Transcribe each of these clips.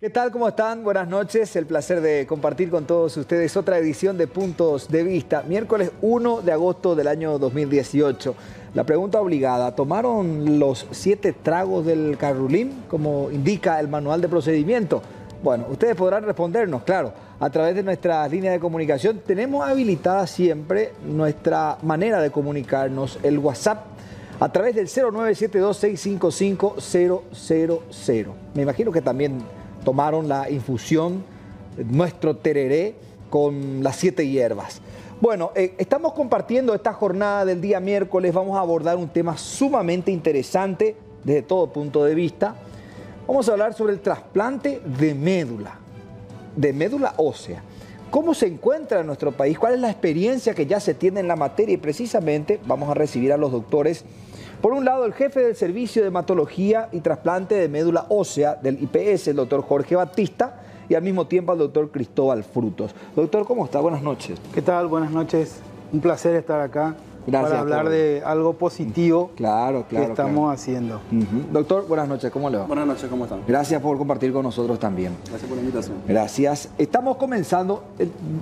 ¿Qué tal? ¿Cómo están? Buenas noches. El placer de compartir con todos ustedes otra edición de Puntos de Vista. Miércoles 1 de agosto del año 2018. La pregunta obligada, ¿tomaron los 7 tragos del carrulín, como indica el manual de procedimiento? Bueno, ustedes podrán respondernos, claro, a través de nuestras líneas de comunicación. Tenemos habilitada siempre nuestra manera de comunicarnos, el WhatsApp, a través del 0972-655-000. Me imagino que también tomaron la infusión, nuestro tereré con las 7 hierbas. Bueno, estamos compartiendo esta jornada del día miércoles. Vamos a abordar un tema sumamente interesante desde todo punto de vista. Vamos a hablar sobre el trasplante de médula ósea. ¿Cómo se encuentra en nuestro país? ¿Cuál es la experiencia que ya se tiene en la materia? Y precisamente vamos a recibir a los doctores. Por un lado, el jefe del Servicio de Hematología y Trasplante de Médula Ósea del IPS, el doctor Jorge Batista, y al mismo tiempo al doctor Cristóbal Frutos. Doctor, ¿cómo está? Buenas noches. ¿Qué tal? Buenas noches. Un placer estar acá. Gracias, para hablar de algo positivo que estamos haciendo. Doctor, buenas noches, ¿cómo le va? Buenas noches, ¿cómo están? Gracias por compartir con nosotros también. Gracias por la invitación. Gracias. Estamos comenzando,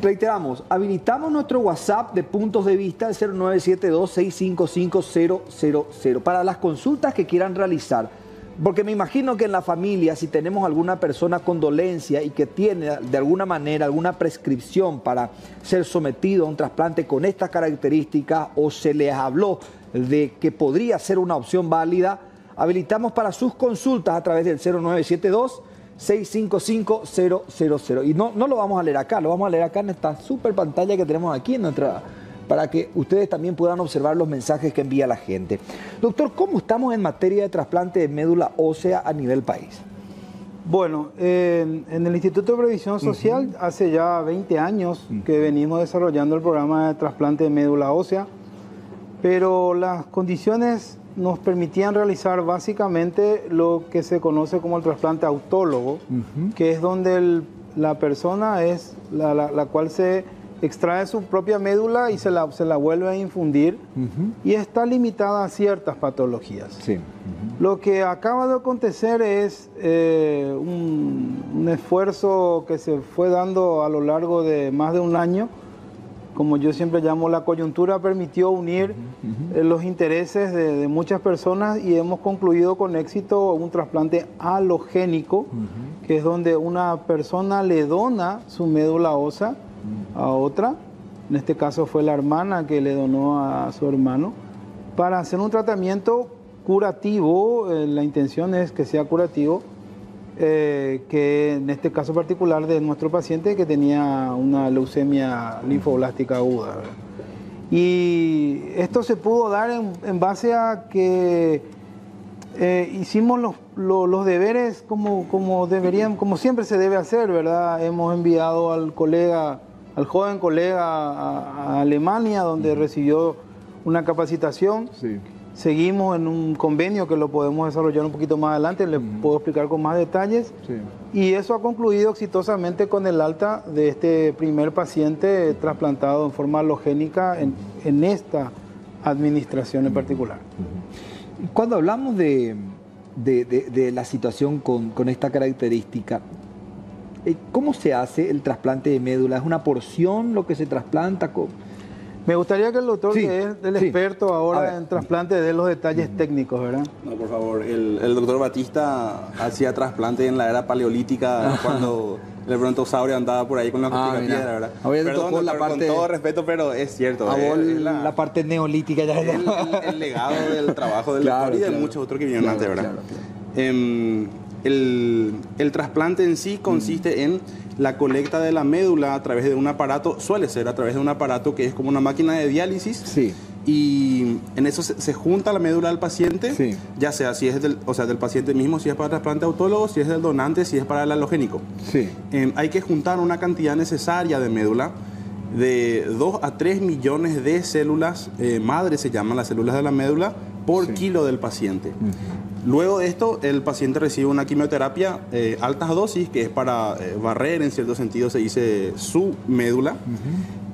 reiteramos, habilitamos nuestro WhatsApp de Puntos de Vista, el 0972-655-000, para las consultas que quieran realizar. Porque me imagino que en la familia, si tenemos alguna persona con dolencia y que tiene de alguna manera alguna prescripción para ser sometido a un trasplante con estas características, o se les habló de que podría ser una opción válida, habilitamos para sus consultas a través del 0972-655-000. Y no lo vamos a leer acá, lo vamos a leer acá en esta super pantalla que tenemos aquí en nuestra, para que ustedes también puedan observar los mensajes que envía la gente. Doctor, ¿cómo estamos en materia de trasplante de médula ósea a nivel país? Bueno, en el Instituto de Previsión Social hace ya 20 años que venimos desarrollando el programa de trasplante de médula ósea, pero las condiciones nos permitían realizar básicamente lo que se conoce como el trasplante autólogo, que es donde la persona es la cual se extrae su propia médula y se la vuelve a infundir, y está limitada a ciertas patologías. Sí. Lo que acaba de acontecer es un esfuerzo que se fue dando a lo largo de más de un año. Como yo siempre llamo, la coyuntura permitió unir los intereses de muchas personas, y hemos concluido con éxito un trasplante halogénico, que es donde una persona le dona su médula ósea a otra. En este caso fue la hermana que le donó a su hermano, para hacer un tratamiento curativo. La intención es que sea curativo, que en este caso particular de nuestro paciente, que tenía una leucemia linfoblástica aguda, ¿verdad? Y esto se pudo dar en base a que hicimos los deberes como deberían, como siempre se debe hacer, ¿verdad? Hemos enviado al joven colega a Alemania, donde recibió una capacitación. Sí. Seguimos en un convenio que lo podemos desarrollar un poquito más adelante, le puedo explicar con más detalles. Sí. Y eso ha concluido exitosamente con el alta de este primer paciente trasplantado en forma halogénica en esta administración en particular. Cuando hablamos de la situación con esta característica, ¿cómo se hace el trasplante de médula? ¿Es una porción lo que se trasplanta? Me gustaría que el doctor, que es el experto ahora en trasplante, dé los detalles técnicos, ¿verdad? No, por favor. El doctor Batista hacía trasplante en la era paleolítica, cuando el brontosaurio andaba por ahí con la piedra, ¿verdad? Perdón, con todo respeto, pero es cierto. La parte neolítica ya. El legado del trabajo del doctor y de muchos otros que vinieron antes, ¿verdad? El trasplante en sí consiste en la colecta de la médula a través de un aparato, suele ser a través de un aparato que es como una máquina de diálisis. Sí. Y en eso se junta la médula del paciente, ya sea si es del paciente mismo, si es para trasplante autólogo, si es del donante, si es para el halogénico. Sí. Hay que juntar una cantidad necesaria de médula, de 2 a 3 millones de células madre, se llaman las células de la médula, por kilo del paciente. Luego de esto, el paciente recibe una quimioterapia altas dosis, que es para barrer, en cierto sentido se dice, su médula.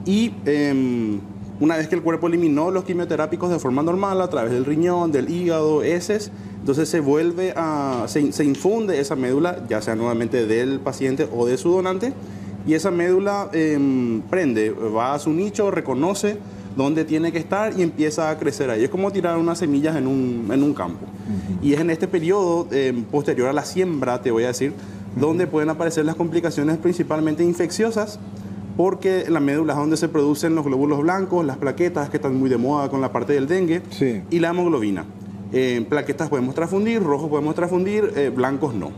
Y Una vez que el cuerpo eliminó los quimioterápicos de forma normal a través del riñón, del hígado, heces, entonces se infunde esa médula, ya sea nuevamente del paciente o de su donante, y esa médula prende, va a su nicho, reconoce dónde tiene que estar y empieza a crecer ahí. Es como tirar unas semillas en un campo. Y es en este periodo posterior a la siembra, te voy a decir, donde pueden aparecer las complicaciones principalmente infecciosas, porque en la médula es donde se producen los glóbulos blancos, las plaquetas que están muy de moda con la parte del dengue, Sí. y la hemoglobina. Plaquetas podemos transfundir, rojos podemos transfundir, blancos no.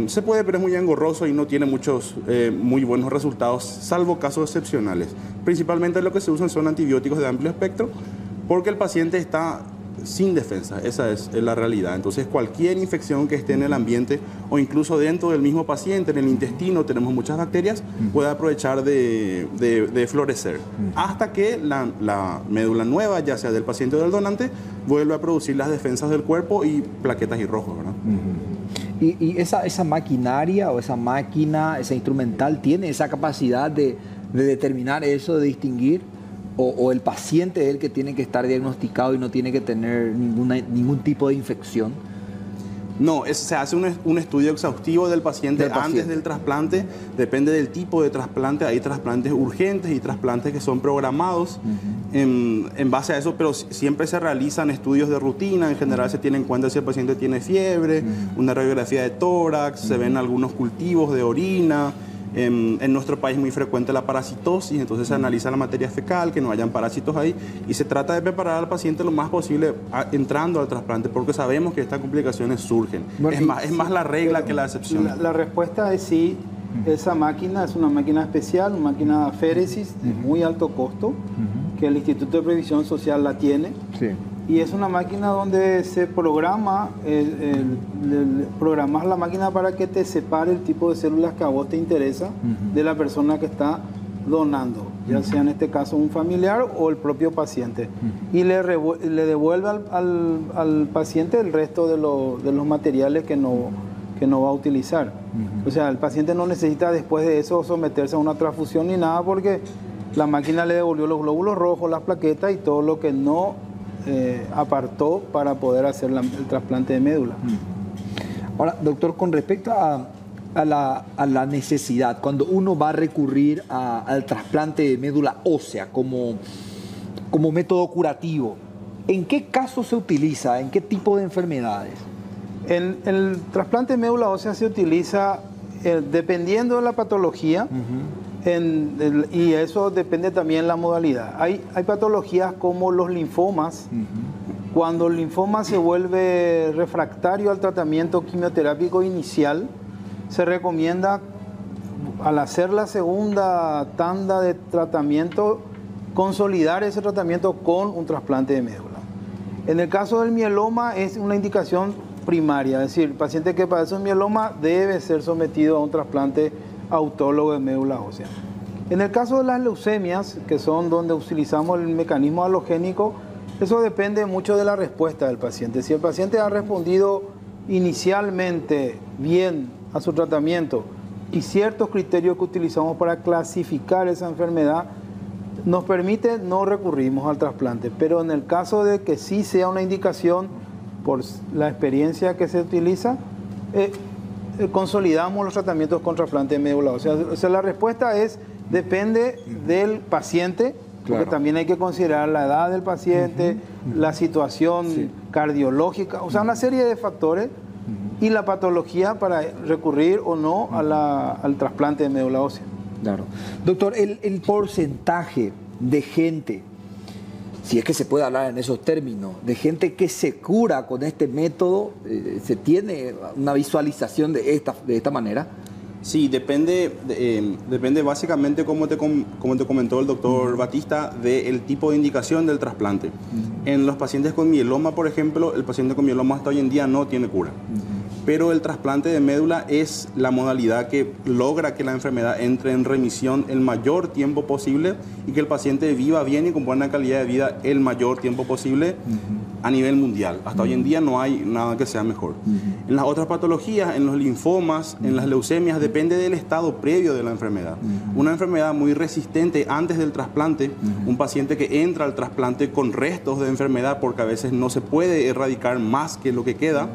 Se puede, pero es muy engorroso y no tiene muchos muy buenos resultados, salvo casos excepcionales. Principalmente lo que se usan son antibióticos de amplio espectro, porque el paciente está sin defensa, esa es la realidad. Entonces cualquier infección que esté en el ambiente o incluso dentro del mismo paciente, en el intestino tenemos muchas bacterias, puede aprovechar de florecer hasta que la médula nueva, ya sea del paciente o del donante, vuelve a producir las defensas del cuerpo y plaquetas y rojos, ¿verdad? Y esa maquinaria o esa máquina, esa instrumental, ¿tiene esa capacidad de determinar eso, de distinguir? ¿O el paciente es el que tiene que estar diagnosticado y no tiene que tener ningún tipo de infección? No, se hace un estudio exhaustivo del paciente antes del trasplante. Depende del tipo de trasplante. Hay trasplantes urgentes y trasplantes que son programados en base a eso, pero siempre se realizan estudios de rutina. En general se tiene en cuenta si el paciente tiene fiebre, una radiografía de tórax, se ven algunos cultivos de orina. En nuestro país es muy frecuente la parasitosis, entonces se analiza la materia fecal, que no hayan parásitos ahí, y se trata de preparar al paciente lo más posible entrando al trasplante, porque sabemos que estas complicaciones surgen. Bueno, es más la regla que la excepción. La respuesta es sí. Esa máquina es una máquina especial, una máquina de aféresis de muy alto costo, que el Instituto de Previsión Social la tiene. Sí. Y es una máquina donde se programa, programas la máquina para que te separe el tipo de células que a vos te interesa de la persona que está donando, ya sea en este caso un familiar o el propio paciente. Y le devuelve al paciente el resto de los materiales que no va a utilizar. O sea, el paciente no necesita después de eso someterse a una transfusión ni nada, porque la máquina le devolvió los glóbulos rojos, las plaquetas y todo lo que no apartó para poder hacer el trasplante de médula. Ahora, doctor, con respecto a la necesidad, cuando uno va a recurrir al trasplante de médula ósea como método curativo, ¿en qué caso se utiliza? ¿En qué tipo de enfermedades? El trasplante de médula ósea se utiliza dependiendo de la patología. Y eso depende también de la modalidad. Hay patologías como los linfomas. Cuando el linfoma se vuelve refractario al tratamiento quimioterápico inicial, se recomienda, al hacer la segunda tanda de tratamiento, consolidar ese tratamiento con un trasplante de médula. En el caso del mieloma es una indicación primaria, es decir, el paciente que padece un mieloma debe ser sometido a un trasplante autólogo de médula ósea. En el caso de las leucemias, que son donde utilizamos el mecanismo halogénico, eso depende mucho de la respuesta del paciente. Si el paciente ha respondido inicialmente bien a su tratamiento y ciertos criterios que utilizamos para clasificar esa enfermedad nos permite, no recurrimos al trasplante. Pero en el caso de que sí sea una indicación por la experiencia que se utiliza, consolidamos los tratamientos con trasplante de médula ósea. O sea, la respuesta depende del paciente, porque también hay que considerar la edad del paciente, la situación cardiológica, o sea, una serie de factores y la patología para recurrir o no al trasplante de médula ósea. Claro. Doctor, el porcentaje de gente, si es que se puede hablar en esos términos, de gente que se cura con este método, ¿se tiene una visualización de esta manera? Sí, depende básicamente, como te comentó el doctor Batista, del tipo de indicación del trasplante. En los pacientes con mieloma, por ejemplo, el paciente con mieloma hasta hoy en día no tiene cura. pero el trasplante de médula es la modalidad que logra que la enfermedad entre en remisión el mayor tiempo posible y que el paciente viva bien y con buena calidad de vida el mayor tiempo posible a nivel mundial. Hasta hoy en día no hay nada que sea mejor. En las otras patologías, en los linfomas, en las leucemias, depende del estado previo de la enfermedad. Una enfermedad muy resistente antes del trasplante, un paciente que entra al trasplante con restos de enfermedad porque a veces no se puede erradicar más que lo que queda,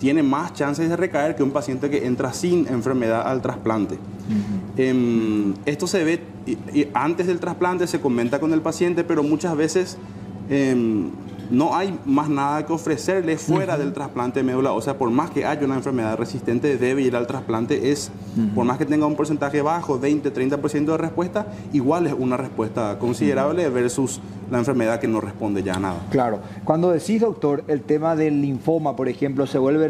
tiene más chances de recaer que un paciente que entra sin enfermedad al trasplante. Esto se ve antes del trasplante, se comenta con el paciente, pero muchas veces no hay más nada que ofrecerle fuera del trasplante de médula ósea. Por más que haya una enfermedad resistente, debe ir al trasplante. Por más que tenga un porcentaje bajo, 20-30% de respuesta, igual es una respuesta considerable versus la enfermedad que no responde ya a nada. Claro. Cuando decís, doctor, el tema del linfoma, por ejemplo, se vuelve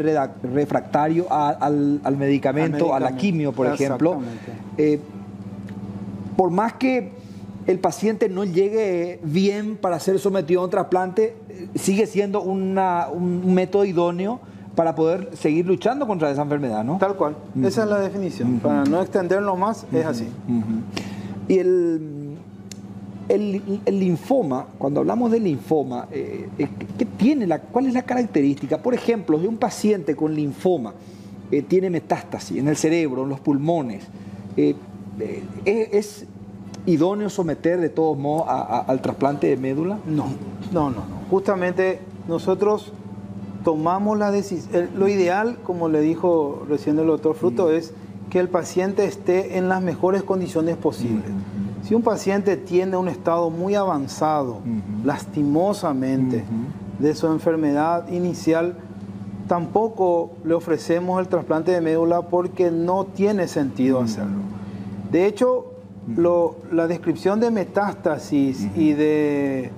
refractario al medicamento, a la quimio, por ejemplo. Por más que el paciente no llegue bien para ser sometido a un trasplante, sigue siendo un método idóneo para poder seguir luchando contra esa enfermedad, ¿no? Tal cual. Esa es la definición. Para no extenderlo más, es así. Y el linfoma, cuando hablamos del linfoma, ¿qué tiene ¿cuál es la característica? Por ejemplo, si un paciente con linfoma tiene metástasis en el cerebro, en los pulmones, ¿es idóneo someter de todos modos al trasplante de médula? No. Justamente nosotros tomamos la decisión. Lo ideal, como le dijo recién el doctor Fruto, es que el paciente esté en las mejores condiciones posibles. Si un paciente tiene un estado muy avanzado, lastimosamente, de su enfermedad inicial, tampoco le ofrecemos el trasplante de médula porque no tiene sentido hacerlo. De hecho, la descripción de metástasis y de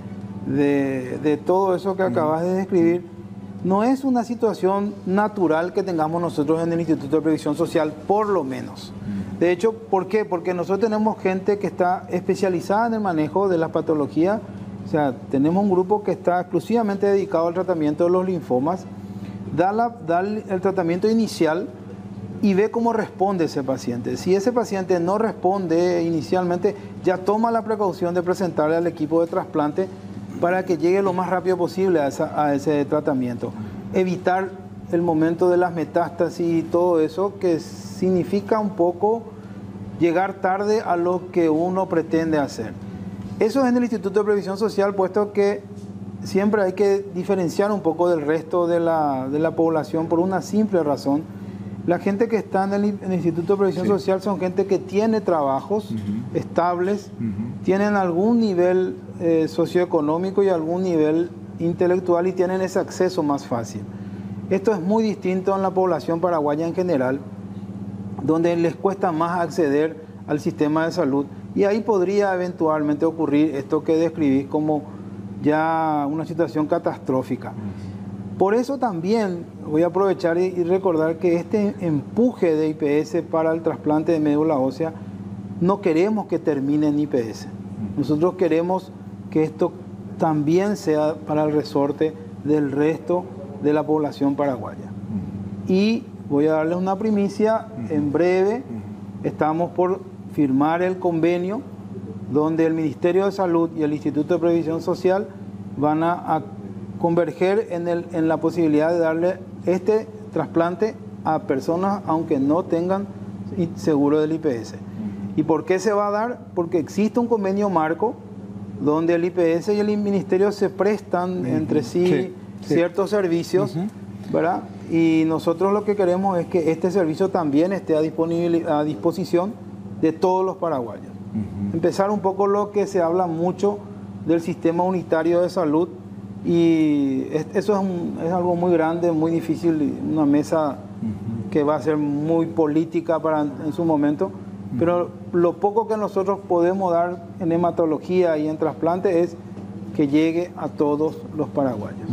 todo eso que acabas de describir no es una situación natural que tengamos nosotros en el Instituto de Previsión Social, por lo menos. De hecho, ¿por qué? Porque nosotros tenemos gente que está especializada en el manejo de las patologías. O sea, tenemos un grupo que está exclusivamente dedicado al tratamiento de los linfomas, da el tratamiento inicial y ve cómo responde ese paciente. Si ese paciente no responde inicialmente, ya toma la precaución de presentarle al equipo de trasplante para que llegue lo más rápido posible a ese tratamiento. Evitar el momento de las metástasis y todo eso, que significa un poco llegar tarde a lo que uno pretende hacer. Eso es en el Instituto de Previsión Social, puesto que siempre hay que diferenciar un poco del resto de la población por una simple razón. La gente que está en el Instituto de Previsión Social son gente que tiene trabajos estables, tienen algún nivel socioeconómico y algún nivel intelectual y tienen ese acceso más fácil. Esto es muy distinto en la población paraguaya en general, donde les cuesta más acceder al sistema de salud, y ahí podría eventualmente ocurrir esto que describís como ya una situación catastrófica. Por eso también voy a aprovechar y recordar que este empuje de IPS para el trasplante de médula ósea no queremos que termine en IPS. Nosotros queremos que esto también sea para el resorte del resto de la población paraguaya. Y voy a darles una primicia, en breve estamos por firmar el convenio donde el Ministerio de Salud y el Instituto de Previsión Social van a converger en la posibilidad de darle este trasplante a personas aunque no tengan seguro del IPS. ¿Y por qué se va a dar? Porque existe un convenio marco donde el IPS y el Ministerio se prestan entre sí ciertos servicios, ¿verdad? Y nosotros lo que queremos es que este servicio también esté a disposición de todos los paraguayos. Empezar un poco lo que se habla mucho del sistema unitario de salud, y eso es algo muy grande, muy difícil, una mesa que va a ser muy política en su momento, pero lo poco que nosotros podemos dar en hematología y en trasplante es que llegue a todos los paraguayos.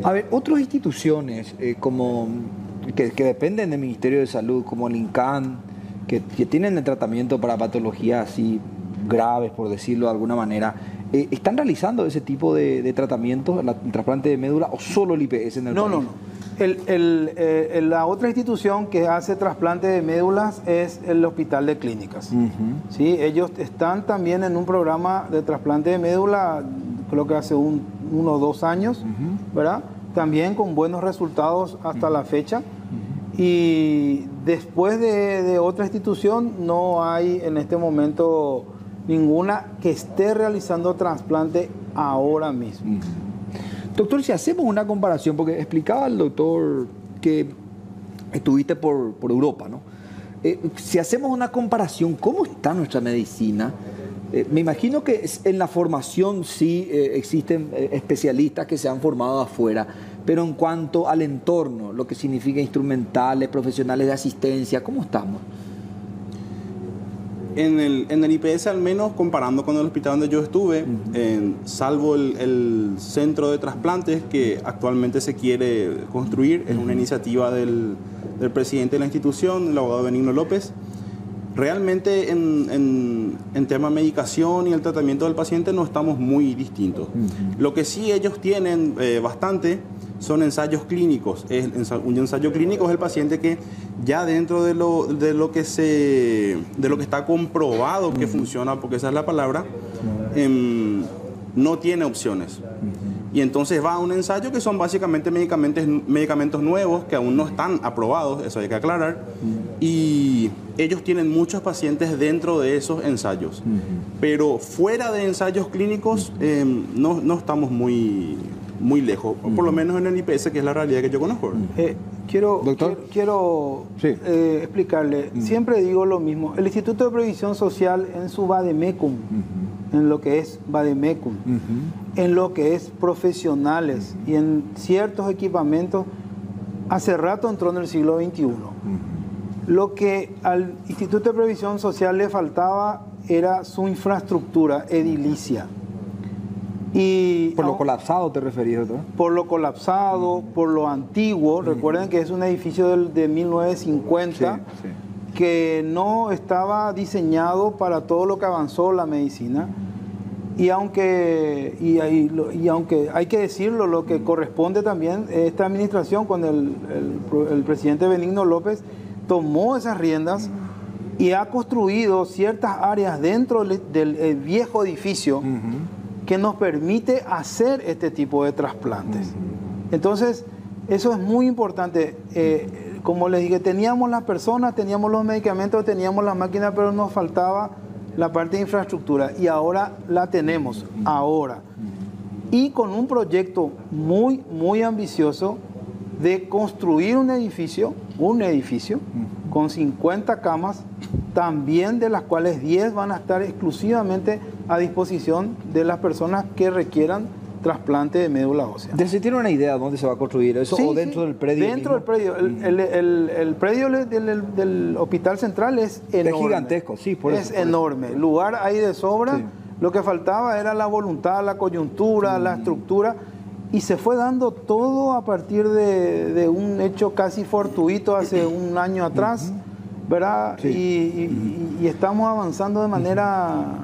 A ver, otras instituciones que dependen del Ministerio de Salud, como el INCAN, que tienen el tratamiento para patologías así graves, por decirlo de alguna manera, ¿están realizando ese tipo de tratamientos, el trasplante de médula, o solo el IPS en el país? No. La otra institución que hace trasplante de médulas es el Hospital de Clínicas. ¿Sí? Ellos están también en un programa de trasplante de médula, creo que hace 1 o 2 años, ¿verdad? También con buenos resultados hasta la fecha. Y después de otra institución no hay en este momento ninguna que esté realizando trasplante ahora mismo. Doctor, si hacemos una comparación, porque explicaba el doctor que estuviste por Europa, ¿no? Si hacemos una comparación, ¿cómo está nuestra medicina? Me imagino que en la formación sí existen especialistas que se han formado afuera, pero en cuanto al entorno, lo que significa instrumentales, profesionales de asistencia, ¿cómo estamos? En el IPS, al menos comparando con el hospital donde yo estuve, salvo el centro de trasplantes que actualmente se quiere construir, es una iniciativa del presidente de la institución, el abogado Benigno López. Realmente en tema de medicación y el tratamiento del paciente no estamos muy distintos. Lo que sí ellos tienen bastante son ensayos clínicos. Un ensayo clínico es el paciente que ya dentro de lo que está comprobado que funciona, porque esa es la palabra, no tiene opciones. Y entonces va a un ensayo que son básicamente medicamentos nuevos que aún no están aprobados, eso hay que aclarar. Y ellos tienen muchos pacientes dentro de esos ensayos. Pero fuera de ensayos clínicos no estamos muy lejos, por lo menos en el IPS, que es la realidad que yo conozco. Quiero Sí. explicarle, siempre digo lo mismo, el Instituto de Previsión Social en su vademecum, en lo que es vademecum, en lo que es profesionales y en ciertos equipamientos, hace rato entró en el siglo XXI. Lo que al Instituto de Previsión Social le faltaba era su infraestructura edilicia. Y ¿Por lo colapsado te referís, doctor? Por lo colapsado, por lo antiguo. Recuerden que es un edificio de 1950 que no estaba diseñado para todo lo que avanzó la medicina. Y aunque hay que decirlo, lo que corresponde también, esta administración con el presidente Benigno López tomó esas riendas y ha construido ciertas áreas dentro del viejo edificio que nos permite hacer este tipo de trasplantes. Entonces, eso es muy importante. Como les dije, teníamos las personas, teníamos los medicamentos, teníamos las máquinas, pero nos faltaba la parte de infraestructura y ahora la tenemos, ahora. Y con un proyecto muy, muy ambicioso de construir un edificio con 50 camas, también de las cuales 10 van a estar exclusivamente a disposición de las personas que requieran trasplante de médula ósea. ¿Se tiene una idea de dónde se va a construir eso? Sí, ¿O dentro del predio? Dentro del predio. El predio del Hospital Central es enorme. Es gigantesco, sí, por eso. Es enorme. Lugar hay de sobra. Sí. Lo que faltaba era la voluntad, la coyuntura, la estructura. Y se fue dando todo a partir de un hecho casi fortuito hace un año atrás, ¿verdad? Sí. Y estamos avanzando de manera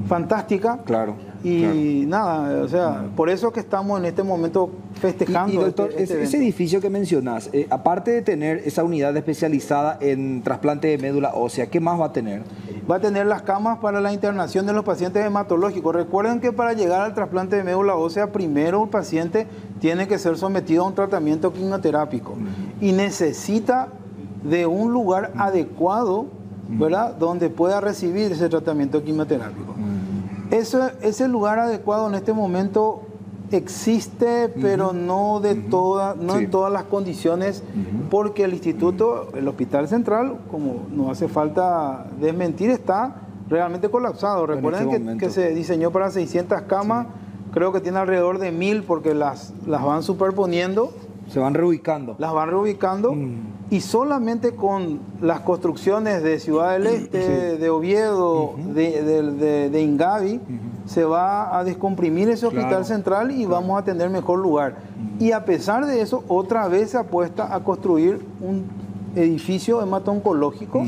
fantástica. Claro. Y nada, o sea, por eso que estamos en este momento festejando. Y doctor, ese edificio que mencionás, aparte de tener esa unidad especializada en trasplante de médula ósea, ¿qué más va a tener? Va a tener las camas para la internación de los pacientes hematológicos. Recuerden que para llegar al trasplante de médula ósea, primero el paciente tiene que ser sometido a un tratamiento quimioterápico y necesita de un lugar adecuado, ¿verdad?, donde pueda recibir ese tratamiento quimioterápico. Ese lugar adecuado en este momento existe, pero no en todas las condiciones, porque el instituto, el Hospital Central, como no hace falta desmentir, está realmente colapsado. Recuerden que se diseñó para 600 camas, creo que tiene alrededor de 1000 porque las van superponiendo. Se van reubicando. Las van reubicando y solamente con las construcciones de Ciudad del Este, de Oviedo, de Ingavi, se va a descomprimir ese hospital central y vamos a tener mejor lugar. Y a pesar de eso, otra vez se apuesta a construir un edificio hemato-oncológico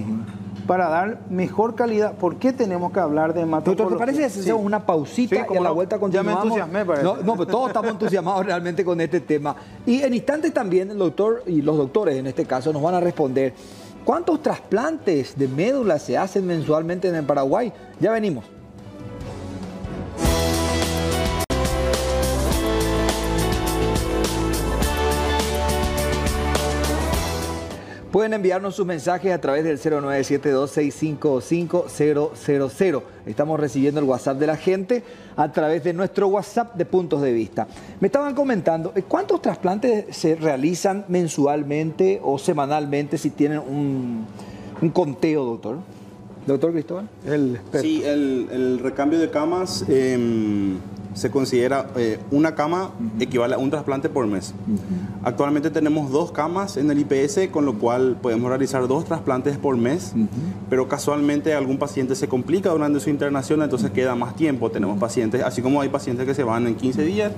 para dar mejor calidad. ¿Por qué tenemos que hablar de hematología? Doctor, ¿te parece que hacemos una pausita y a la vuelta continuamos? Ya me entusiasmé, parece. No, pero todos estamos entusiasmados realmente con este tema. Y en instantes también el doctor y los doctores en este caso nos van a responder ¿cuántos trasplantes de médula se hacen mensualmente en el Paraguay? Ya venimos. Pueden enviarnos sus mensajes a través del 0972-655-000. Estamos recibiendo el WhatsApp de la gente a través de nuestro WhatsApp de Puntos de Vista. Me estaban comentando, ¿cuántos trasplantes se realizan mensualmente o semanalmente si tienen un conteo, doctor? ¿Doctor Cristóbal? Sí, el recambio de camas se considera una cama equivale a un trasplante por mes. Actualmente tenemos 2 camas en el IPS, con lo cual podemos realizar 2 trasplantes por mes, pero casualmente algún paciente se complica durante su internación, entonces queda más tiempo. Tenemos pacientes, así como hay pacientes que se van en 15 días,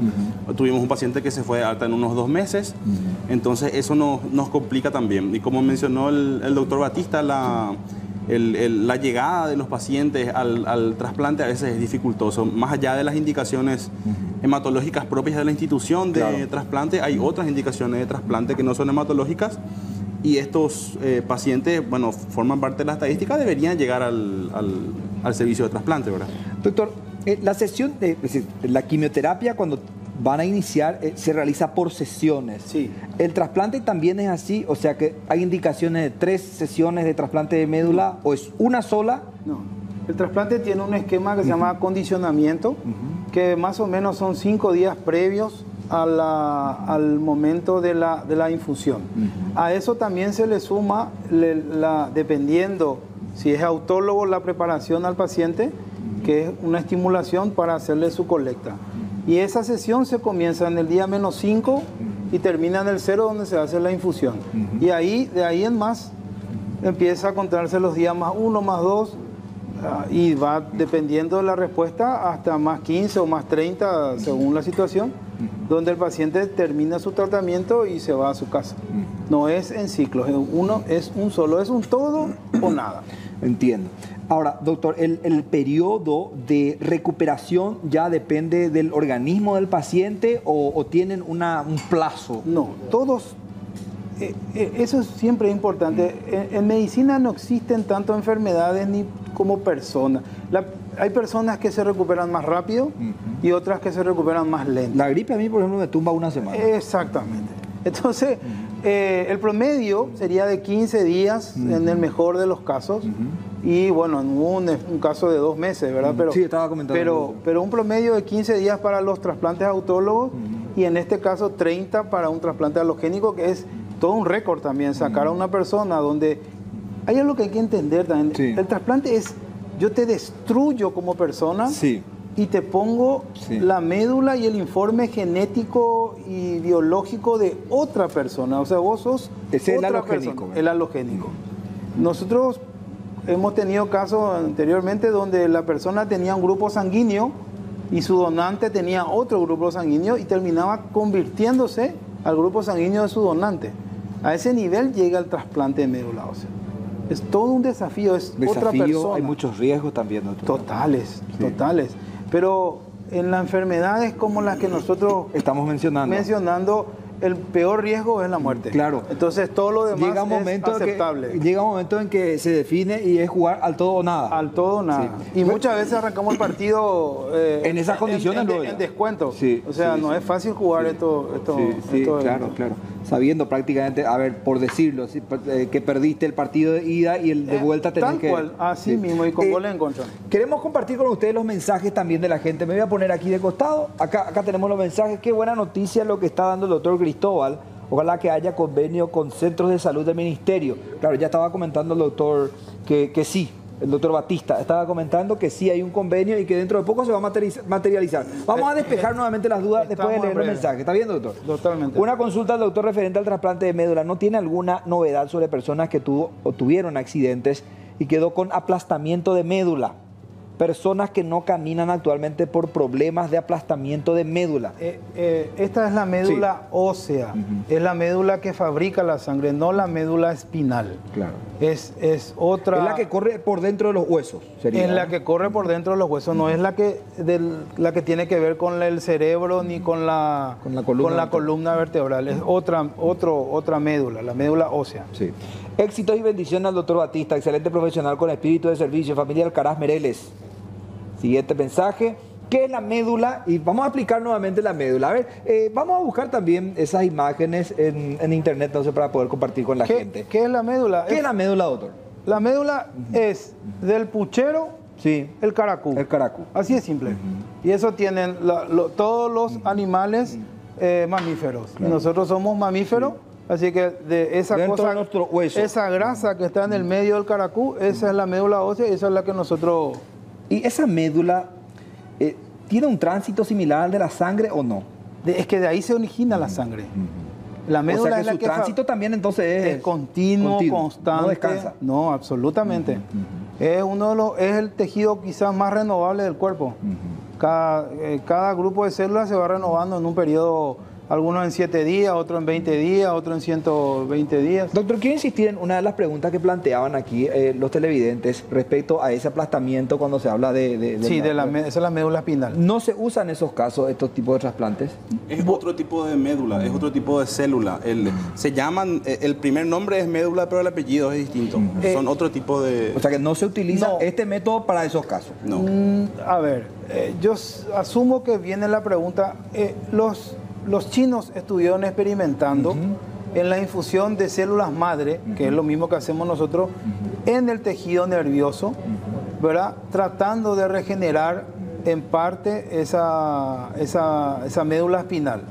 tuvimos un paciente que se fue de alta en unos 2 meses, entonces eso nos complica también. Y como mencionó el doctor Batista, la llegada de los pacientes al trasplante a veces es dificultoso. Más allá de las indicaciones hematológicas propias de la institución de trasplante, hay otras indicaciones de trasplante que no son hematológicas y estos pacientes, bueno, forman parte de la estadística, deberían llegar al servicio de trasplante, ¿verdad? Doctor, la sesión de la quimioterapia cuando van a iniciar se realiza por sesiones. Sí. ¿El trasplante también es así? O sea que hay indicaciones de 3 sesiones de trasplante de médula o es una sola. No. El trasplante tiene un esquema que se llama acondicionamiento, que más o menos son 5 días previos al momento de la infusión. A eso también se le suma, dependiendo si es autólogo, la preparación al paciente, que es una estimulación para hacerle su colecta. Y esa sesión se comienza en el día -5 y termina en el 0 donde se hace la infusión. Y de ahí en más empieza a contarse los días +1, +2 y va dependiendo de la respuesta hasta +15 o +30 según la situación, donde el paciente termina su tratamiento y se va a su casa. No es en ciclos, es un solo, es un todo o nada. Entiendo. Ahora, doctor, ¿el periodo de recuperación ya depende del organismo del paciente o tienen un plazo? No, todos, eso siempre es importante. En medicina no existen tanto enfermedades ni como personas. Hay personas que se recuperan más rápido y otras que se recuperan más lento. La gripe a mí, por ejemplo, me tumba una semana. Exactamente. Entonces, el promedio sería de 15 días en el mejor de los casos. Y bueno, en un caso de 2 meses, ¿verdad? Pero, sí, estaba comentando. Pero un promedio de 15 días para los trasplantes autólogos y en este caso 30 para un trasplante alogénico, que es todo un récord también. Sacar a una persona donde... Hay algo que hay que entender también. Sí. El trasplante es, yo te destruyo como persona. Sí. Y te pongo la médula y el informe genético y biológico de otra persona. O sea, vos sos el halogénico. El halogénico. Nosotros hemos tenido casos anteriormente donde la persona tenía un grupo sanguíneo y su donante tenía otro grupo sanguíneo y terminaba convirtiéndose al grupo sanguíneo de su donante. A ese nivel llega el trasplante de médula ósea. Es todo un desafío, otra persona. Hay muchos riesgos también, doctor. Totales. Pero en las enfermedades como las que nosotros estamos mencionando, el peor riesgo es la muerte. Claro. Entonces todo lo demás es aceptable. Llega un momento en que se define y es jugar al todo o nada. Al todo o nada. Sí. Y muchas veces arrancamos el partido en esas condiciones en descuento. Sí, o sea, no es fácil jugar esto. Claro. Sabiendo prácticamente, a ver, por decirlo, que perdiste el partido de ida y el de vuelta tenés que... Tal cual, así mismo, y con goles en contra. Queremos compartir con ustedes los mensajes también de la gente. Me voy a poner aquí de costado. Acá tenemos los mensajes. Qué buena noticia lo que está dando el doctor Cristóbal. Ojalá que haya convenio con centros de salud del ministerio. Claro, ya estaba comentando el doctor que sí. El doctor Batista estaba comentando que sí hay un convenio y que dentro de poco se va a materializar. Vamos a despejar nuevamente las dudas después de leer los mensajes. ¿Está bien, doctor? Totalmente. Una consulta al doctor referente al trasplante de médula. ¿No tiene alguna novedad sobre personas que tuvo o tuvieron accidentes y quedó con aplastamiento de médula? personas que no caminan actualmente por problemas de aplastamiento de médula. Esta es la médula ósea, es la médula que fabrica la sangre, no la médula espinal. Claro. Es otra... Es la que corre por dentro de los huesos, sería. Es la que corre por dentro de los huesos, no es la que tiene que ver con el cerebro ni con la columna vertebral. Es otra médula, la médula ósea. Sí. Éxitos y bendiciones al doctor Batista, excelente profesional con espíritu de servicio, familia Alcaraz Mereles. Siguiente mensaje. ¿Qué es la médula? Y vamos a explicar nuevamente la médula. A ver, vamos a buscar también esas imágenes en internet, entonces, para poder compartir con la gente. ¿Qué es la médula? ¿Qué es la médula, doctor? La médula es del puchero, sí, el caracú. El caracú. Así es simple. Y eso tienen todos los animales mamíferos. Y nosotros somos mamíferos. Así que de esa dentro de nuestro hueso, esa grasa que está en el medio del caracú, esa es la médula ósea y esa es la que nosotros... ¿Y esa médula tiene un tránsito similar al de la sangre o no? Es que de ahí se origina la sangre. La médula, o sea que es la su que tránsito también entonces es continuo, constante. No descansa. No, absolutamente. Es el tejido quizás más renovable del cuerpo. Cada grupo de células se va renovando en un periodo, algunos en 7 días, otros en 20 días, otros en 120 días. Doctor, quiero insistir en una de las preguntas que planteaban aquí los televidentes respecto a ese aplastamiento cuando se habla esa es la médula espinal. ¿No se usa en esos casos estos tipos de trasplantes? Es otro tipo de médula, es otro tipo de célula. Se llaman, el primer nombre es médula, pero el apellido es distinto. Son otro tipo de... O sea que no se utiliza este método para esos casos. No. A ver, yo asumo que viene la pregunta, los chinos estuvieron experimentando en la infusión de células madre, que es lo mismo que hacemos nosotros, en el tejido nervioso, ¿verdad? Tratando de regenerar en parte esa médula espinal.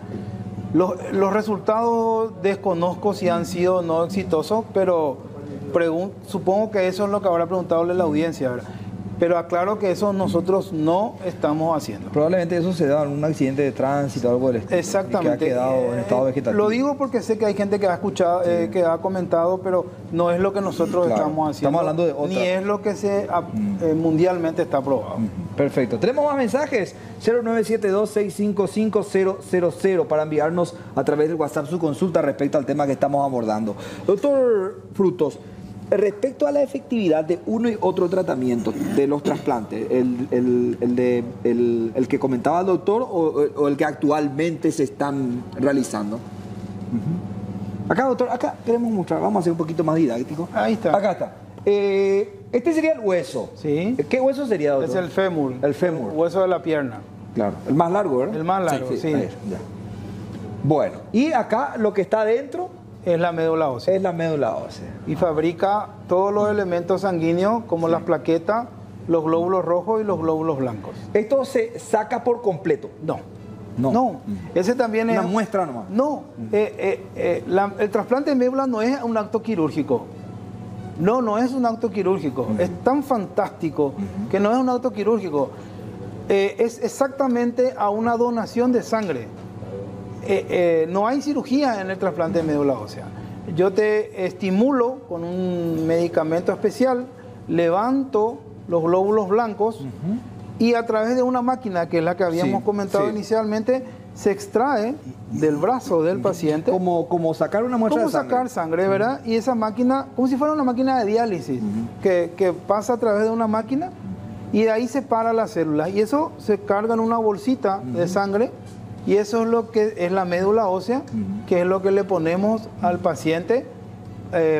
Los resultados desconozco si han sido no exitosos, pero supongo que eso es lo que habrá preguntado la audiencia, ¿verdad? Pero aclaro que eso nosotros no estamos haciendo. Probablemente eso se da en un accidente de tránsito o algo del estilo. Exactamente. Que ha quedado en estado vegetativo. Lo digo porque sé que hay gente que ha escuchado, que ha comentado, pero no es lo que nosotros estamos haciendo. Estamos hablando de otra. Ni es lo que mundialmente está aprobado. Perfecto. Tenemos más mensajes. 0972-655-000 para enviarnos a través del WhatsApp su consulta respecto al tema que estamos abordando. Doctor Frutos, respecto a la efectividad de uno y otro tratamiento de los trasplantes, el que comentaba el doctor o el que actualmente se están realizando. Acá, doctor, acá queremos mostrar, vamos a ser un poquito más didáctico. Ahí está. Acá está. Este sería el hueso. Sí. ¿Qué hueso sería, doctor? Es el fémur. El fémur. El hueso de la pierna. Claro. El más largo, ¿verdad? El más largo, sí. Ahí, ya. Bueno, y acá lo que está adentro es la médula ósea. es la médula ósea. Y fabrica todos los elementos sanguíneos como las plaquetas, los glóbulos rojos y los glóbulos blancos. ¿Esto se saca por completo? No. Ese también es... Una muestra nomás. No. El trasplante de médula no es un acto quirúrgico. No es un acto quirúrgico. Es tan fantástico que no es un acto quirúrgico. Es exactamente a una donación de sangre. No hay cirugía en el trasplante de médula ósea. Yo te estimulo con un medicamento especial, levanto los glóbulos blancos y a través de una máquina, que es la que habíamos comentado inicialmente, se extrae del brazo del paciente. Como sacar una muestra de sangre. Como sacar sangre, ¿verdad? Y esa máquina, como si fuera una máquina de diálisis, que pasa a través de una máquina y de ahí separa las células. Y eso se carga en una bolsita de sangre. Y eso es lo que es la médula ósea, que es lo que le ponemos al paciente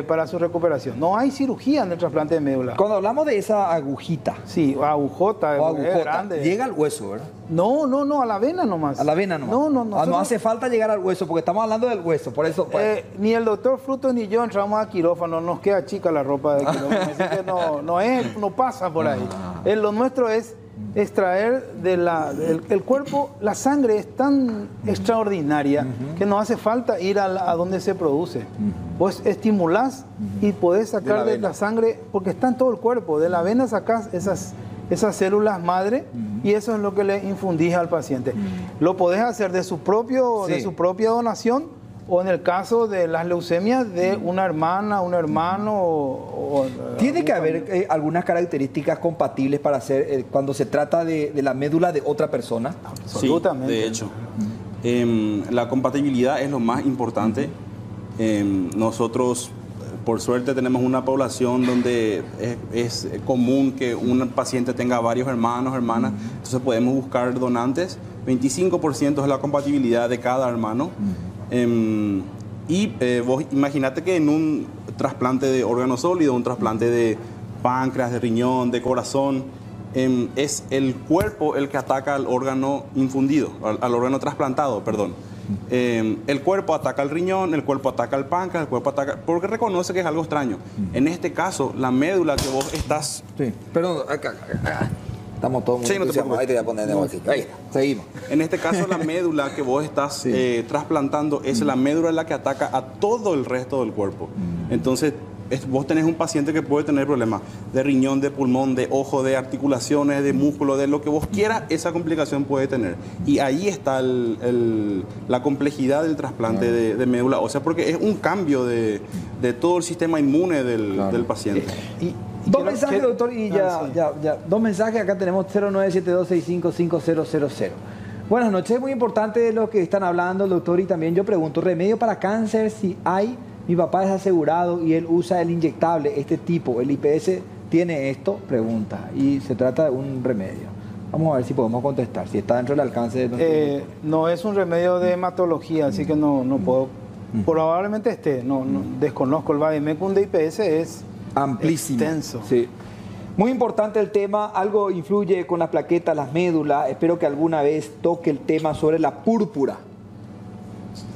para su recuperación. No hay cirugía en el trasplante de médula. Cuando hablamos de esa agujita. Sí, agujota, grande. Llega al hueso, ¿verdad? No, a la vena nomás. A la vena nomás. No hace falta llegar al hueso, porque estamos hablando del hueso, por eso. Ni el doctor Frutos ni yo entramos a quirófano, nos queda chica la ropa de quirófano, así que no pasa por ahí. Lo nuestro es extraer del cuerpo. La sangre es tan extraordinaria que no hace falta ir a donde se produce. Vos estimulás y podés sacar de la sangre, porque está en todo el cuerpo. De la vena sacás esas células madre y eso es lo que le infundís al paciente. Lo podés hacer de su propia donación o en el caso de las leucemias de una hermana, un hermano ¿Tiene que haber algunas características compatibles para hacer cuando se trata de la médula de otra persona? Absolutamente. Sí, de hecho. La compatibilidad es lo más importante. Nosotros, por suerte, tenemos una población donde es común que un paciente tenga varios hermanos, hermanas, entonces podemos buscar donantes. 25% es la compatibilidad de cada hermano. Vos imaginate que en un trasplante de órgano sólido, un trasplante de páncreas, de riñón, de corazón, es el cuerpo el que ataca al órgano infundido, al órgano trasplantado, perdón. El cuerpo ataca al riñón, el cuerpo ataca al páncreas, el cuerpo ataca... porque reconoce que es algo extraño. En este caso, la médula que vos estás... Sí, perdón, acá. Estamos todos muy entusiasmados. Ahí te voy a poner de bolsillo. Ahí está, seguimos. En este caso, la médula que vos estás trasplantando es la médula la que ataca a todo el resto del cuerpo. Entonces, vos tenés un paciente que puede tener problemas de riñón, de pulmón, de ojo, de articulaciones, de músculo, de lo que vos quieras, esa complicación puede tener. Y ahí está la complejidad del trasplante de médula ósea, porque es un cambio de todo el sistema inmune del paciente. Dos mensajes, doctor, y ya. Dos mensajes, acá tenemos 0972655000. Buenas noches, es muy importante lo que están hablando el doctor, y también yo pregunto, ¿remedio para cáncer si hay? Mi papá es asegurado y él usa el inyectable, este tipo, ¿el IPS tiene esto? Pregunta, y se trata de un remedio. Vamos a ver si podemos contestar, si está dentro del alcance de nuestro... No es un remedio de hematología, así que no puedo... Probablemente esté, no desconozco el vademecum de IPS, es... amplísimo. Extenso. Sí. Muy importante el tema, algo influye con las plaquetas, las médulas. Espero que alguna vez toque el tema sobre la púrpura.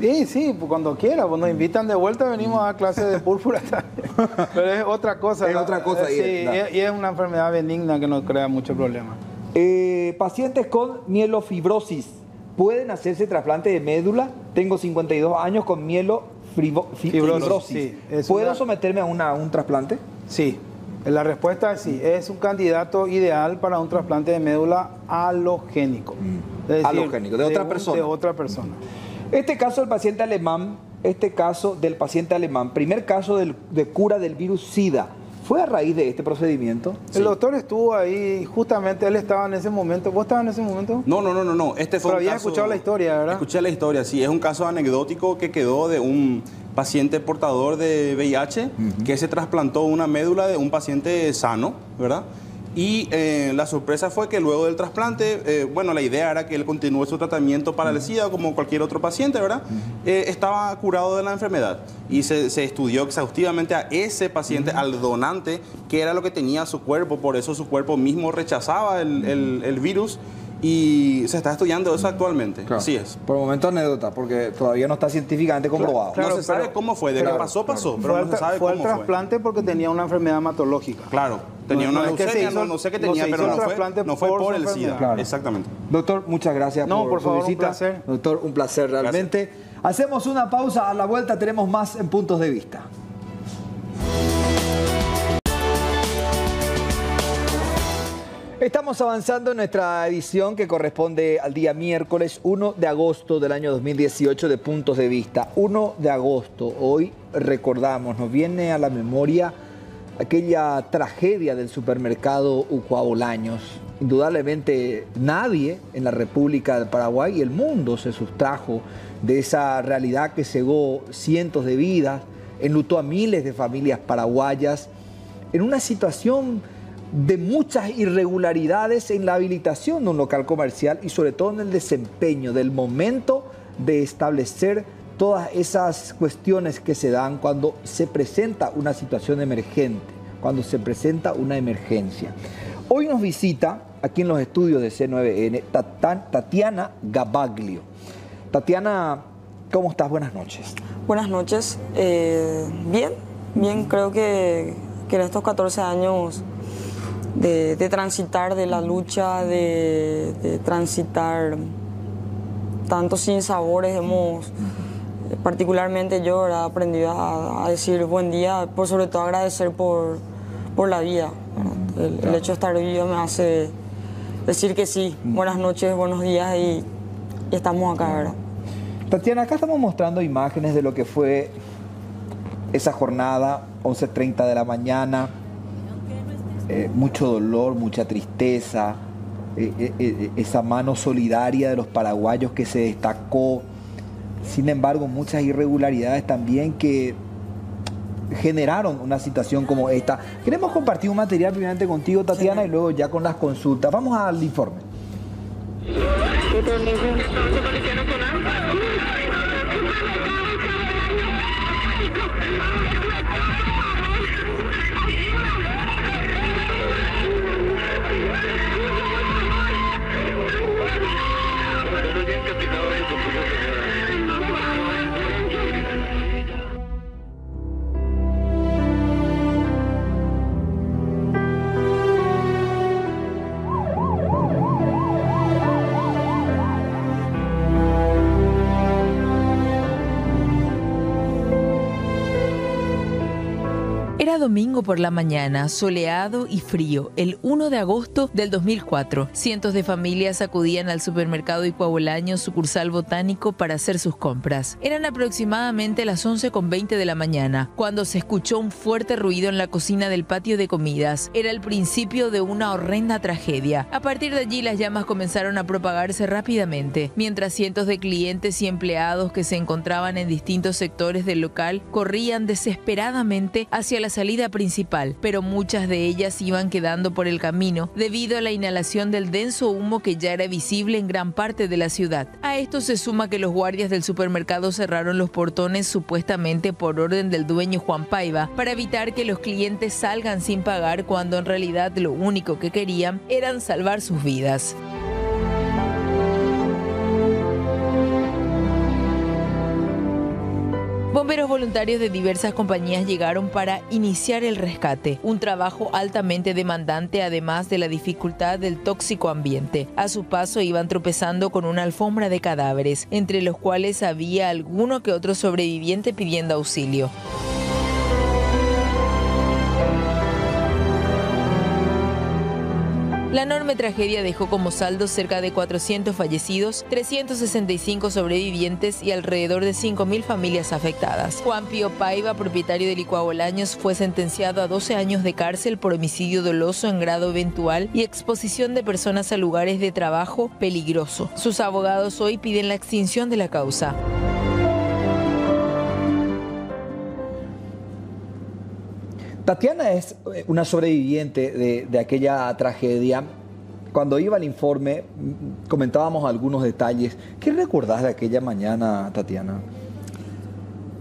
Sí, pues cuando quiera, pues nos invitan de vuelta, venimos a clase de púrpura también. Pero es otra cosa. Es otra cosa. Sí, y es una enfermedad benigna que nos crea mucho problema. Pacientes con mielofibrosis, ¿pueden hacerse trasplante de médula? Tengo 52 años con mielofibrosis. Sí, ¿Puedo someterme a un trasplante? Sí, la respuesta es sí. Es un candidato ideal para un trasplante de médula halogénico. Es decir, halogénico, de otra persona. De otra persona. Este caso del paciente alemán, primer caso de cura del virus SIDA, ¿fue a raíz de este procedimiento? El doctor estuvo ahí, justamente él estaba en ese momento. ¿Vos estabas en ese momento? No. Este fue Pero habías escuchado la historia, ¿verdad? Escuché la historia, sí. Es un caso anecdótico que quedó de un paciente portador de VIH que se trasplantó una médula de un paciente sano, ¿verdad? Y la sorpresa fue que luego del trasplante, la idea era que él continúe su tratamiento para el SIDA como cualquier otro paciente, ¿verdad? Estaba curado de la enfermedad y se estudió exhaustivamente a ese paciente, al donante, que era lo que tenía su cuerpo, por eso su cuerpo mismo rechazaba el virus. Y se está estudiando eso actualmente. Claro. Así es. Por el momento anécdota, porque todavía no está científicamente comprobado. Claro, no se sabe cómo fue, de que pasó, pero no se sabe fue cómo el trasplante porque tenía una enfermedad hematológica. Claro, tenía una leucemia, no sé qué tenía, pero no fue por el SIDA. Claro. Exactamente. Doctor, muchas gracias por su visita. Un placer. Doctor, un placer realmente. Gracias. Hacemos una pausa, a la vuelta tenemos más en Puntos de Vista. Estamos avanzando en nuestra edición que corresponde al día miércoles 1 de agosto del año 2018 de Puntos de Vista. 1 de agosto, hoy recordamos, nos viene a la memoria aquella tragedia del supermercado Ucuaulaños. Indudablemente nadie en la República del Paraguay y el mundo se sustrajo de esa realidad que cegó cientos de vidas, enlutó a miles de familias paraguayas en una situación de muchas irregularidades en la habilitación de un local comercial y sobre todo en el desempeño del momento de establecer todas esas cuestiones que se dan cuando se presenta una situación emergente, cuando se presenta una emergencia. Hoy nos visita aquí en los estudios de C9N Tatiana Gabaglio. Tatiana, ¿cómo estás? Buenas noches. Buenas noches. Bien, creo que en estos 14 años de transitar de la lucha, de transitar tantos sinsabores, particularmente yo he aprendido a decir buen día, por sobre todo agradecer por la vida. El hecho de estar vivo me hace decir que sí, buenas noches, buenos días y estamos acá, ¿verdad? Tatiana, acá estamos mostrando imágenes de lo que fue esa jornada, 11:30 de la mañana, mucho dolor, mucha tristeza, esa mano solidaria de los paraguayos que se destacó, sin embargo muchas irregularidades también que generaron una situación como esta. Queremos compartir un material primeramente contigo, Tatiana, y luego ya con las consultas. Vamos al informe. Era domingo por la mañana, soleado y frío, el 1 de agosto del 2004. Cientos de familias acudían al supermercado Icuabolaño, sucursal Botánico, para hacer sus compras. Eran aproximadamente las 11:20 de la mañana, cuando se escuchó un fuerte ruido en la cocina del patio de comidas. Era el principio de una horrenda tragedia. A partir de allí, las llamas comenzaron a propagarse rápidamente, mientras cientos de clientes y empleados que se encontraban en distintos sectores del local corrían desesperadamente hacia la salida principal, pero muchas de ellas iban quedando por el camino debido a la inhalación del denso humo que ya era visible en gran parte de la ciudad. A esto se suma que los guardias del supermercado cerraron los portones supuestamente por orden del dueño Juan Paiva para evitar que los clientes salgan sin pagar, cuando en realidad lo único que querían eran salvar sus vidas. Bomberos voluntarios de diversas compañías llegaron para iniciar el rescate, un trabajo altamente demandante además de la dificultad del tóxico ambiente. A su paso iban tropezando con una alfombra de cadáveres, entre los cuales había alguno que otro sobreviviente pidiendo auxilio. La enorme tragedia dejó como saldo cerca de 400 fallecidos, 365 sobrevivientes y alrededor de 5.000 familias afectadas. Juan Pío Paiva, propietario del Icuabolaños, fue sentenciado a 12 años de cárcel por homicidio doloso en grado eventual y exposición de personas a lugares de trabajo peligroso. Sus abogados hoy piden la extinción de la causa. Tatiana es una sobreviviente de aquella tragedia. Cuando iba al informe, comentábamos algunos detalles. ¿Qué recordás de aquella mañana, Tatiana?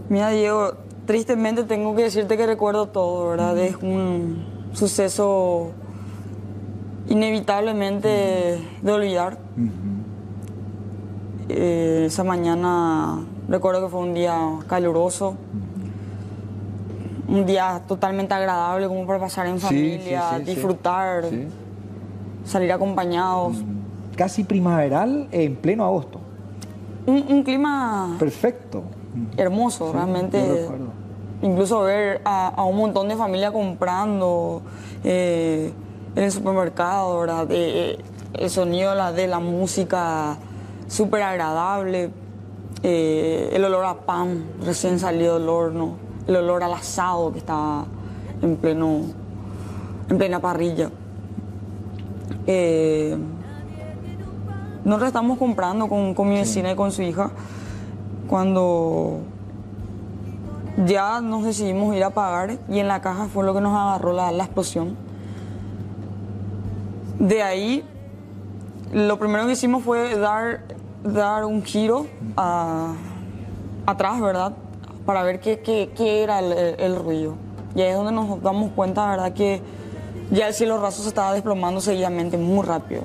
Mira, Diego, tristemente tengo que decirte que recuerdo todo, ¿verdad? Es un suceso inevitablemente de olvidar. Esa mañana recuerdo que fue un día caluroso. Un día totalmente agradable, como para pasar en familia, disfrutar, salir acompañados. Casi primaveral en pleno agosto. Un clima perfecto, hermoso, realmente. Incluso ver a un montón de familia comprando en el supermercado, ¿verdad? El sonido de la música súper agradable, el olor a pan recién salido del horno. El olor al asado que estaba en plena parrilla. Nosotros estamos comprando con mi vecina y con su hija. Cuando ya nos decidimos ir a pagar, y en la caja fue lo que nos agarró la explosión. De ahí, lo primero que hicimos fue dar un giro atrás, ¿verdad? Para ver qué era el ruido. Y ahí es donde nos damos cuenta, ¿verdad?, que ya el cielo raso se estaba desplomando seguidamente, muy rápido.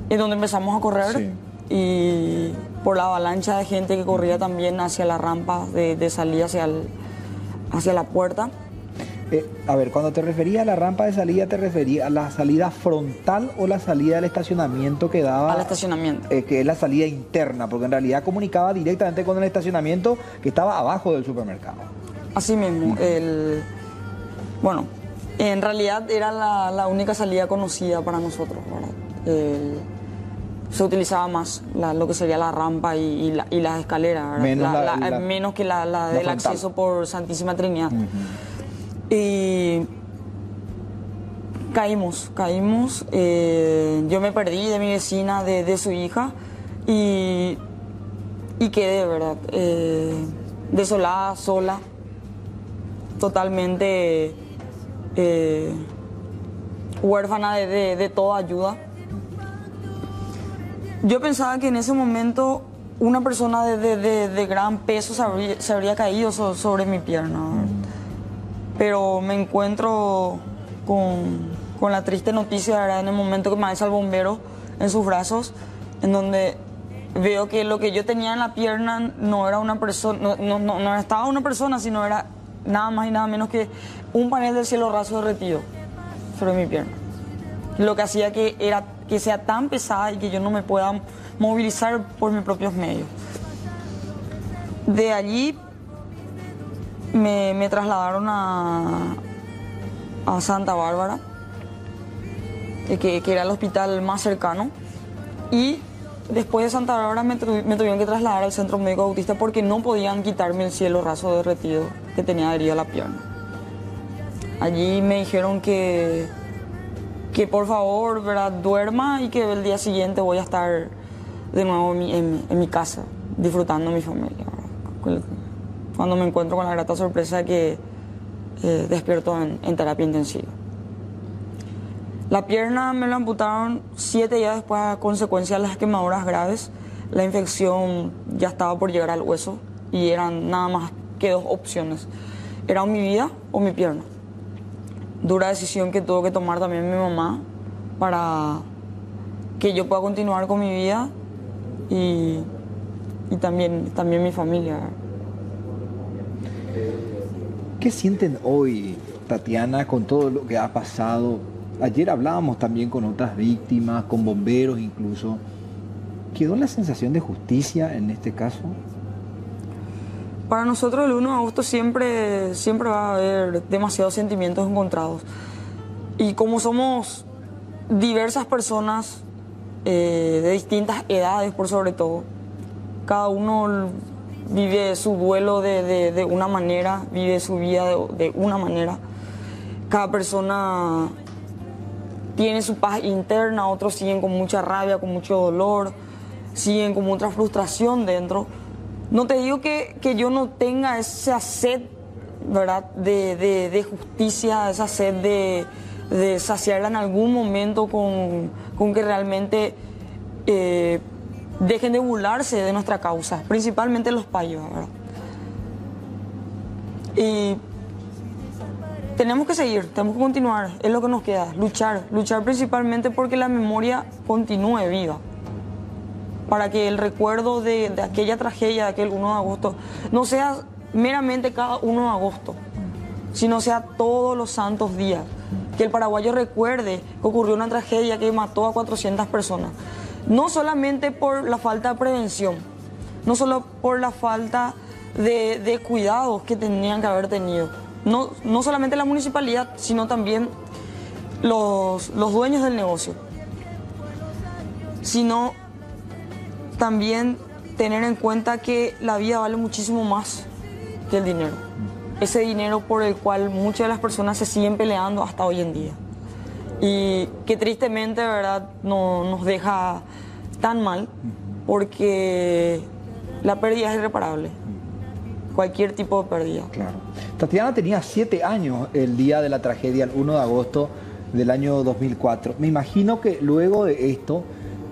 Y donde empezamos a correr, y por la avalancha de gente que corría también hacia la rampa de salida hacia la puerta. A ver, cuando te referías a la rampa de salida, ¿te referías a la salida frontal o la salida del estacionamiento que daba? Al estacionamiento. Que es la salida interna, porque en realidad comunicaba directamente con el estacionamiento que estaba abajo del supermercado. Así mismo. Bueno, en realidad era la única salida conocida para nosotros, ¿verdad? se utilizaba más lo que sería la rampa y las escaleras, menos que la del frontal. acceso por Santísima Trinidad. Y caímos. Yo me perdí de mi vecina, de su hija, y quedé, ¿verdad? Desolada, sola, totalmente huérfana de toda ayuda. Yo pensaba que en ese momento una persona de gran peso se habría caído sobre mi pierna, ¿verdad? Pero me encuentro con la triste noticia, ¿verdad? En el momento que me alza el bombero en sus brazos, en donde veo que lo que yo tenía en la pierna no era una persona, no estaba una persona, sino era nada más y nada menos que un panel del cielo raso derretido sobre mi pierna. Lo que hacía que sea tan pesada y que yo no me pueda movilizar por mis propios medios. De allí me trasladaron a Santa Bárbara, que era el hospital más cercano, y después de Santa Bárbara me tuvieron que trasladar al Centro Médico Bautista porque no podían quitarme el cielo raso derretido que tenía adherido a la pierna. Allí me dijeron que por favor, ¿verdad?, duerma y que el día siguiente voy a estar de nuevo en mi casa, disfrutando de mi familia, ¿verdad? Cuando me encuentro con la grata sorpresa que despierto en terapia intensiva. La pierna me la amputaron 7 días después a consecuencia de las quemaduras graves. La infección ya estaba por llegar al hueso y eran nada más que 2 opciones. Era o mi vida o mi pierna. Dura decisión que tuvo que tomar también mi mamá para que yo pueda continuar con mi vida y también mi familia. ¿Qué sienten hoy, Tatiana, con todo lo que ha pasado? Ayer hablábamos también con otras víctimas, con bomberos incluso. ¿Quedó la sensación de justicia en este caso? Para nosotros el 1 de agosto siempre va a haber demasiados sentimientos encontrados. Y como somos diversas personas de distintas edades por sobre todo, cada uno vive su duelo de una manera, vive su vida de una manera. Cada persona tiene su paz interna, otros siguen con mucha rabia, con mucho dolor, siguen con mucha frustración dentro. No te digo que yo no tenga esa sed, ¿verdad?, de justicia, esa sed de saciarla en algún momento con que realmente dejen de burlarse de nuestra causa, principalmente los payos, ¿verdad? Y tenemos que seguir, tenemos que continuar, es lo que nos queda, luchar principalmente porque la memoria continúe viva, para que el recuerdo de aquella tragedia, de aquel 1 de agosto, no sea meramente cada 1 de agosto, sino sea todos los santos días. Que el paraguayo recuerde que ocurrió una tragedia que mató a 400 personas. No solamente por la falta de prevención, no solo por la falta de cuidados que tenían que haber tenido. No solamente la municipalidad, sino también los dueños del negocio. Sino también tener en cuenta que la vida vale muchísimo más que el dinero. Ese dinero por el cual muchas de las personas se siguen peleando hasta hoy en día. Y que tristemente, ¿verdad?, nos deja tan mal porque la pérdida es irreparable. Cualquier tipo de pérdida. Claro. Tatiana tenía 7 años el día de la tragedia, el 1 de agosto del año 2004. Me imagino que luego de esto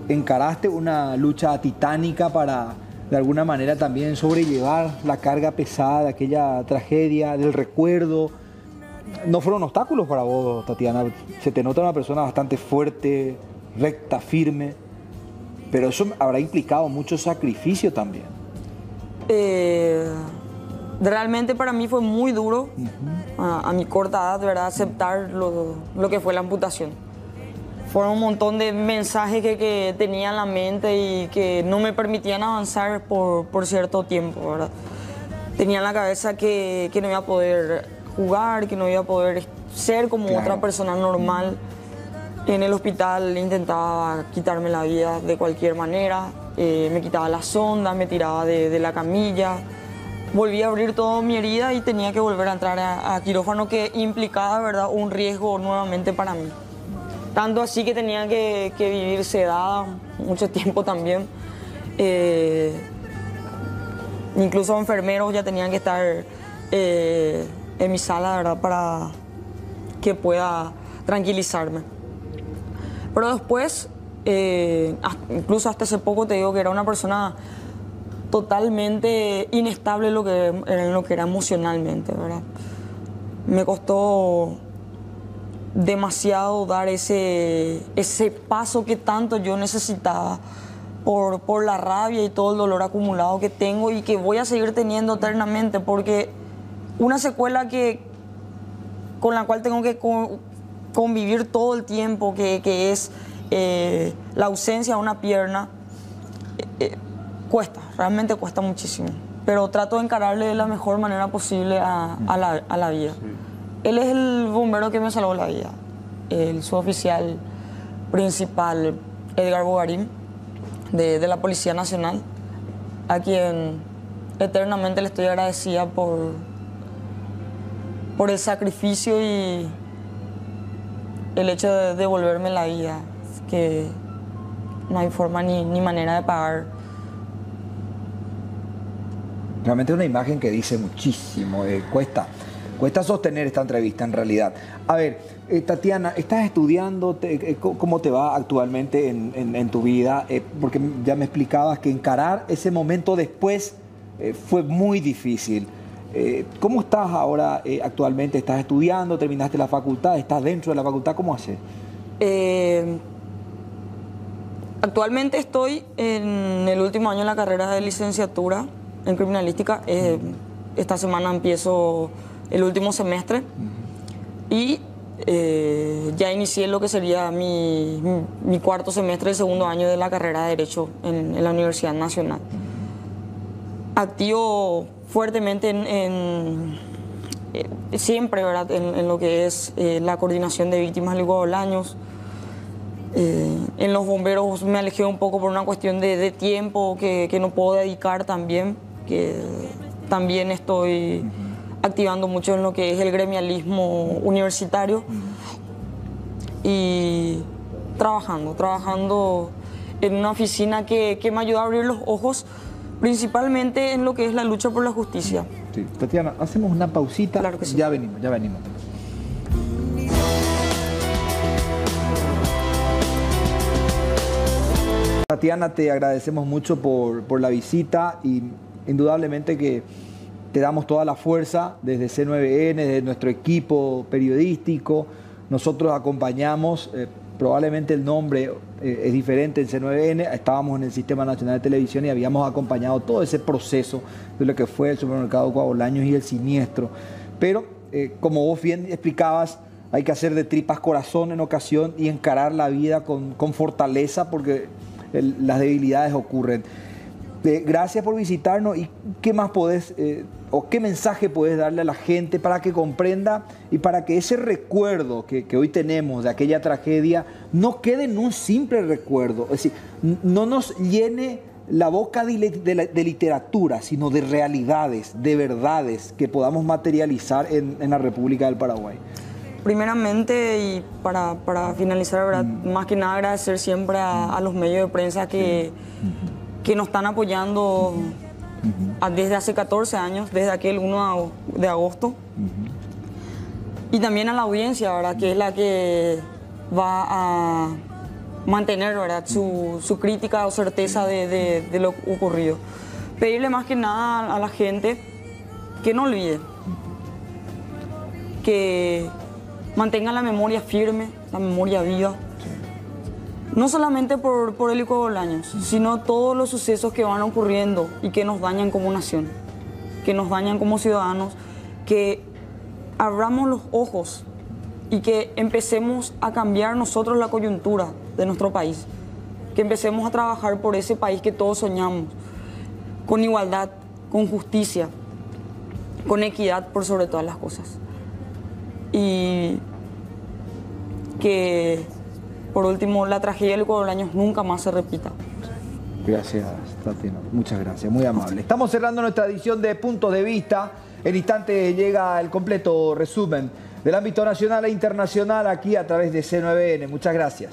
encaraste una lucha titánica para, de alguna manera, también sobrellevar la carga pesada de aquella tragedia, del recuerdo. No fueron obstáculos para vos, Tatiana. Se te nota una persona bastante fuerte, recta, firme, pero eso habrá implicado mucho sacrificio también. Realmente para mí fue muy duro, a mi corta edad, ¿verdad?, aceptar lo que fue la amputación. Fueron un montón de mensajes que tenía en la mente y que no me permitían avanzar por cierto tiempo, ¿verdad? Tenía en la cabeza que no iba a poder jugar, que no iba a poder ser como otra persona normal. En el hospital intentaba quitarme la vida de cualquier manera, me quitaba la sonda, me tiraba de la camilla, volví a abrir toda mi herida y tenía que volver a entrar a quirófano, que implicaba, ¿verdad?, un riesgo nuevamente para mí. Tanto así que tenía que vivir sedada mucho tiempo también. Incluso enfermeros ya tenían que estar en mi sala, ¿verdad?, para que pueda tranquilizarme. Pero después, incluso hasta hace poco te digo que era una persona totalmente inestable en lo que era emocionalmente, ¿verdad? Me costó demasiado dar ese paso que tanto yo necesitaba por la rabia y todo el dolor acumulado que tengo y que voy a seguir teniendo eternamente, porque una secuela con la cual tengo que convivir todo el tiempo, que es la ausencia de una pierna, cuesta, realmente cuesta muchísimo. Pero trato de encararle de la mejor manera posible a la vida. Sí. Él es el bombero que me salvó la vida, el suboficial principal Edgar Bogarín, de la Policía Nacional, a quien eternamente le estoy agradecida por el sacrificio y el hecho de devolverme la vida, que no hay forma ni manera de pagar. Realmente es una imagen que dice muchísimo, cuesta sostener esta entrevista en realidad. A ver, Tatiana, ¿estás estudiando? ¿Cómo te va actualmente en tu vida? Porque ya me explicabas que encarar ese momento después fue muy difícil. ¿Cómo estás ahora actualmente? ¿Estás estudiando? ¿Terminaste la facultad? ¿Estás dentro de la facultad? ¿Cómo haces? Actualmente estoy en el último año de la carrera de licenciatura en criminalística. Esta semana empiezo el último semestre y ya inicié lo que sería mi cuarto semestre del segundo año de la carrera de Derecho en la Universidad Nacional. Activo fuertemente siempre, ¿verdad?, en lo que es la coordinación de víctimas licuadolaños. En los bomberos me alejé un poco por una cuestión de tiempo que no puedo dedicar también, que también estoy activando mucho en lo que es el gremialismo universitario y trabajando en una oficina que me ayuda a abrir los ojos, principalmente en lo que es la lucha por la justicia. Sí. Tatiana, hacemos una pausita. Claro que sí. Ya venimos. Tatiana, te agradecemos mucho por la visita y indudablemente que te damos toda la fuerza desde C9N, desde nuestro equipo periodístico. Nosotros acompañamos, probablemente el nombre es diferente en C9N, estábamos en el Sistema Nacional de Televisión y habíamos acompañado todo ese proceso de lo que fue el supermercado Coabolaños y el siniestro. Pero, como vos bien explicabas, hay que hacer de tripas corazón en ocasión y encarar la vida con fortaleza, porque las debilidades ocurren. Gracias por visitarnos. ¿Y qué más podés, o qué mensaje podés darle a la gente para que comprenda y para que ese recuerdo que hoy tenemos de aquella tragedia no quede en un simple recuerdo? Es decir, no nos llene la boca de literatura, sino de realidades, de verdades que podamos materializar en la República del Paraguay. Primeramente, y para finalizar, ¿verdad?, más que nada agradecer siempre a los medios de prensa que nos están apoyando desde hace 14 años, desde aquel 1 de agosto. Y también a la audiencia, ¿verdad?, que es la que va a mantener, ¿verdad?, su crítica o certeza de lo ocurrido. Pedirle más que nada a la gente que no olvide, que mantenga la memoria firme, la memoria viva. No solamente por el Licuadolaños, sino todos los sucesos que van ocurriendo y que nos dañan como nación, que nos dañan como ciudadanos, que abramos los ojos y que empecemos a cambiar nosotros la coyuntura de nuestro país, que empecemos a trabajar por ese país que todos soñamos, con igualdad, con justicia, con equidad por sobre todas las cosas. Y que por último, la tragedia del Ecuadoreños nunca más se repita. Gracias, Tatiana. Muchas gracias, muy amable. Estamos cerrando nuestra edición de Puntos de Vista. En instante llega el completo resumen del ámbito nacional e internacional aquí a través de C9N. Muchas gracias.